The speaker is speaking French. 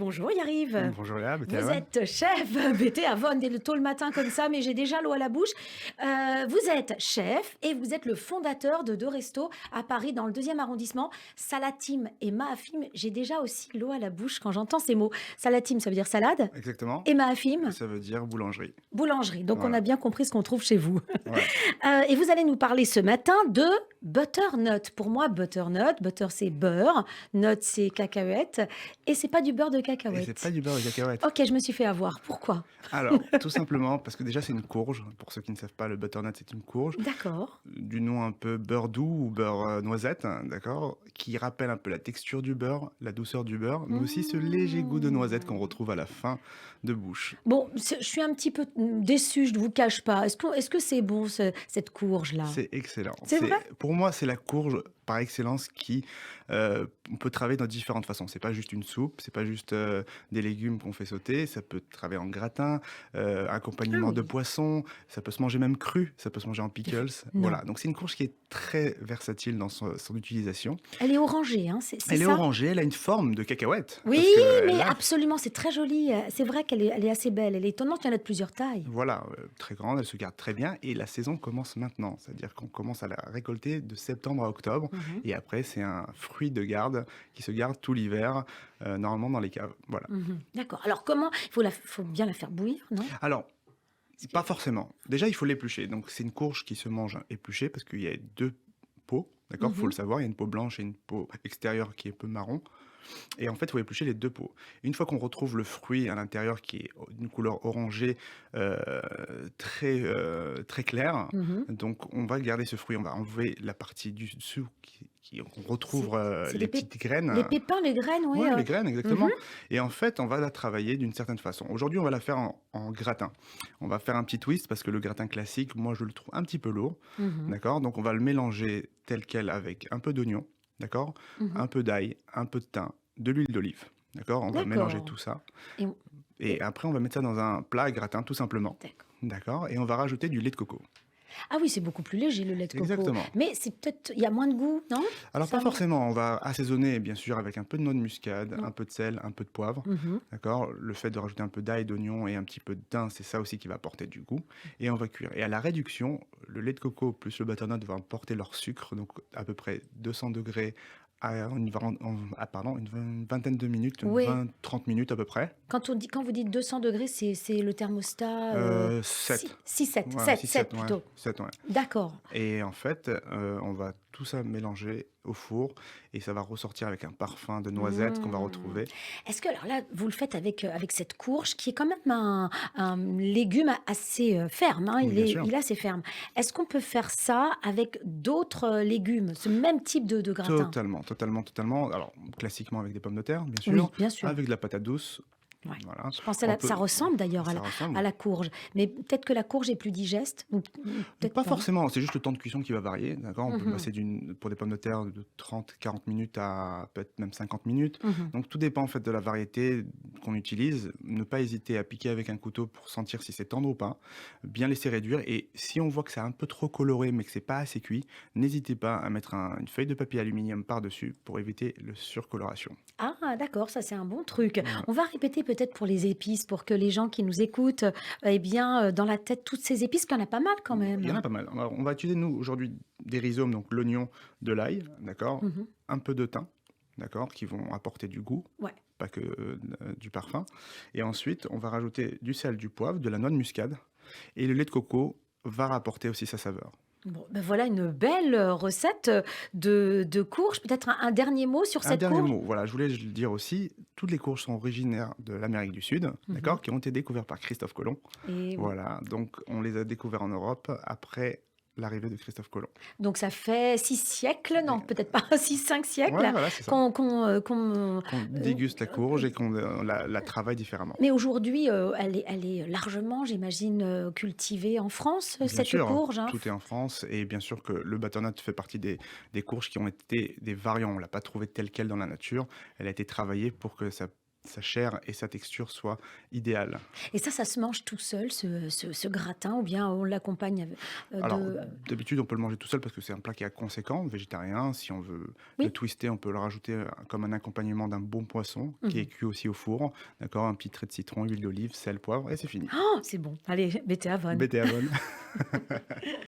Bonjour Yariv. Bonjour Léa, Betty Vous Avon. êtes chef, BT Avon, dès le tôt le matin comme ça, mais j'ai déjà l'eau à la bouche. Vous êtes chef et vous êtes le fondateur de deux restos à Paris dans le 2e arrondissement, Salatim et Maafim. J'ai déjà aussi l'eau à la bouche quand j'entends ces mots. Salatim, ça veut dire salade Exactement. et Et Maafim, ça veut dire boulangerie. boulangerie. Donc on a Voilà. bien compris ce qu'on trouve chez vous. Ouais. Et vous allez nous parler ce matin de butternut. Pour moi, butternut, butter c'est beurre, nut c'est cacahuète, et c'est pas du beurre de Et c'est pas cacahuète. du beurre de cacahuète. Ok, je me suis fait avoir. Pourquoi? Alors, tout simplement parce que déjà c'est une courge. Pour ceux qui ne savent pas, le butternut c'est une courge D'accord. du nom un peu beurre doux ou beurre noisette, hein, d'accord, qui rappelle un peu la texture du beurre, la douceur du beurre, mais aussi ce léger goût de noisette qu'on Mmh. retrouve à la fin de bouche. Bon, je suis un petit peu déçue, je ne vous cache pas. Est-ce que c'est bon, cette courge-là? C'est excellent. C'est vrai? Pour moi, c'est la courge par excellence qui on peut travailler dans différentes façons. C'est pas juste une soupe, c'est pas juste des légumes qu'on fait sauter. Ça peut travailler en gratin, Ah accompagnement de oui. poisson. Ça peut se manger même cru. Ça peut se manger en pickles. Non. Voilà. Donc c'est une courge qui est très versatile dans son utilisation. Elle est orangée, hein, c'est Elle est ça? orangée. Elle a une forme de cacahuète Oui, parce que mais elle a absolument, c'est très joli. C'est vrai elle est assez belle. Elle est étonnante, il y en a de plusieurs tailles. voilà, très grande, elle se garde très bien et la saison commence maintenant. C'est-à-dire qu'on commence à la récolter de septembre à octobre Mhm, et après c'est un fruit de garde qui se garde tout l'hiver, normalement dans les caves. Voilà. mhm. D'accord. Alors comment? Faut bien la faire bouillir, non? Alors, Parce que- pas forcément. Déjà, il faut l'éplucher. Donc c'est une courge qui se mange épluchée parce qu'il y a deux peaux, d'accord? Faut le Mhm. savoir, il y a une peau blanche et une peau extérieure qui est un peu marron. Et en fait, il faut éplucher les deux peaux. Une fois qu'on retrouve le fruit à l'intérieur qui est d'une couleur orangée euh, très claire, Mhm. donc on va garder ce fruit. On va enlever la partie du dessous on retrouve C'est les petites graines. les pépins, les graines, oui. Ouais, les graines, Mhm. exactement. Et en fait, on va la travailler d'une certaine façon. Aujourd'hui, on va la faire en gratin. On va faire un petit twist parce que le gratin classique, moi, je le trouve un petit peu lourd. Mhm. D'accord? Donc, on va le mélanger tel quel avec un peu d'oignon. D'accord? Mhm. Un peu d'ail, un peu de thym, de l'huile d'olive. D'accord? On va mélanger D'accord. tout ça. Et, Et et- après, on va mettre ça dans un plat à gratin, tout simplement. d'accord. D'accord? Et on va rajouter du lait de coco. Ah oui, c'est beaucoup plus léger le lait de coco. Exactement. Mais c'est peut-être, il y a moins de goût, non? Alors Ça pas a moins- forcément, on va assaisonner bien sûr avec un peu de noix de muscade, Non. un peu de sel, un peu de poivre, Mhm. d'accord? Le fait de rajouter un peu d'ail, d'oignon et un petit peu de thym, c'est ça aussi qui va apporter du goût. Et on va cuire. Et à la réduction, le lait de coco plus le butternut vont apporter leur sucre, donc à peu près 200 degrés une vingtaine de minutes, Oui. 20-30 minutes à peu près. Quand vous dites 200 degrés, c'est le thermostat 7. 6, 7, Ouais, 7, 6, 7 7, ouais. plutôt. 7, ouais. D'accord. Et en fait, on va tout ça mélanger au four et ça va ressortir avec un parfum de noisette qu'on va Mmh. retrouver. Est-ce que alors là, vous le faites avec cette courge qui est quand même un légume assez ferme, hein, Bien il sûr. est assez ferme. Est-ce qu'on peut faire ça avec d'autres légumes, ce même type de gratin? Totalement, totalement, totalement. Alors, classiquement avec des pommes de terre, bien sûr, Oui, bien sûr. avec de la patate douce. Ouais. Voilà. Je pensais On ça peut, ressemble d'ailleurs ça à ressemble. la courge, mais peut-être que la courge est plus digeste ou peut-être Pas pas? forcément, c'est juste le temps de cuisson qui va varier. D'accord? On peut Mmh. passer pour des pommes de terre de 30-40 minutes à peut-être même 50 minutes. Mmh. Donc tout dépend en fait de la variété qu'on utilise. Ne pas hésiter à piquer avec un couteau pour sentir si c'est tendre ou pas. Bien laisser réduire. Et si on voit que c'est un peu trop coloré mais que c'est pas assez cuit, n'hésitez pas à mettre une feuille de papier aluminium par-dessus pour éviter le surcoloration. Ah d'accord, ça c'est un bon truc. Voilà. On va répéter peut-être pour les épices, pour que les gens qui nous écoutent, eh bien, dans la tête, toutes ces épices, qu'il y en a pas mal quand Il y en a même. pas mal. Alors, on va utiliser, nous, aujourd'hui, des rhizomes, donc l'oignon, de l'ail, d'accord? Mmh. Un peu de thym, d'accord? Qui vont apporter du goût, Ouais. pas que du parfum. Et ensuite, on va rajouter du sel, du poivre, de la noix de muscade. Et le lait de coco va rapporter aussi sa saveur. Bon, ben voilà une belle, recette, de courge. Peut-être un dernier mot sur Un cette dernier courge? mot, voilà, je voulais le dire aussi, toutes les courges sont originaires de l'Amérique du Sud, Mmh. d'accord? Qui ont été découvertes par Christophe Colomb. Et oui. Voilà, donc on les a découverts en Europe après l'arrivée de Christophe Colomb. Donc ça fait 6 siècles, non, peut-être pas 6, 5 Ouais, siècles voilà, c'est ça. qu'on, Qu'on déguste la courge et qu'on la travaille différemment. mais aujourd'hui, elle est largement, j'imagine, cultivée en France, Bien cette sûr, hein, courge, hein? tout est en France et bien sûr que le butternut fait partie des courges qui ont été des variants. On l'a pas trouvé telle quelle dans la nature. Elle a été travaillée pour que ça sa chair et sa texture soient idéales. Et ça se mange tout seul, ce gratin, ou bien on l'accompagne Alors, de... d'habitude, on peut le manger tout seul parce que c'est un plat qui est conséquent, végétarien. Si on veut le Oui. twister, on peut le rajouter, comme un accompagnement d'un bon poisson qui est Mhm. cuit aussi au four, d'accord? Un petit trait de citron, huile d'olive, sel, poivre et c'est fini. Oh, c'est bon. Allez, mettez à Vannes. Bete avon.